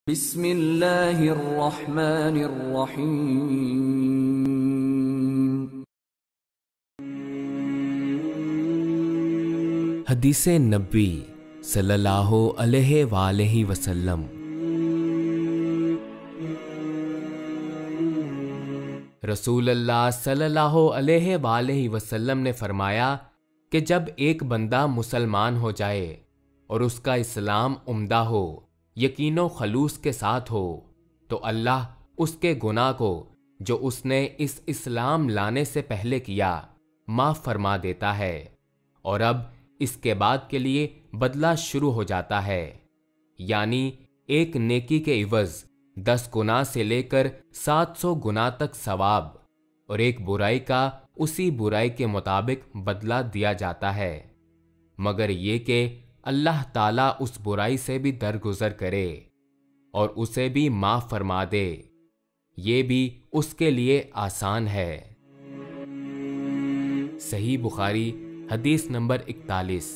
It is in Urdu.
بسم اللہ الرحمن الرحیم۔ حدیث نبی صلی اللہ علیہ وآلہ وسلم۔ رسول اللہ صلی اللہ علیہ وآلہ وسلم نے فرمایا کہ جب ایک بندہ مسلمان ہو جائے اور اس کا اسلام عمدہ ہو، یقین و خلوص کے ساتھ ہو، تو اللہ اس کے گناہ کو جو اس نے اس اسلام لانے سے پہلے کیا معاف فرما دیتا ہے، اور اب اس کے بعد کے لیے بدلہ شروع ہو جاتا ہے، یعنی ایک نیکی کے عوض 10 گناہ سے لے کر 700 گناہ تک ثواب، اور ایک برائی کا اسی برائی کے مطابق بدلہ دیا جاتا ہے، مگر یہ کہ اللہ تعالیٰ اس برائی سے بھی درگزر کرے اور اسے بھی معاف فرما دے، یہ بھی اس کے لیے آسان ہے۔ صحیح بخاری حدیث نمبر 41۔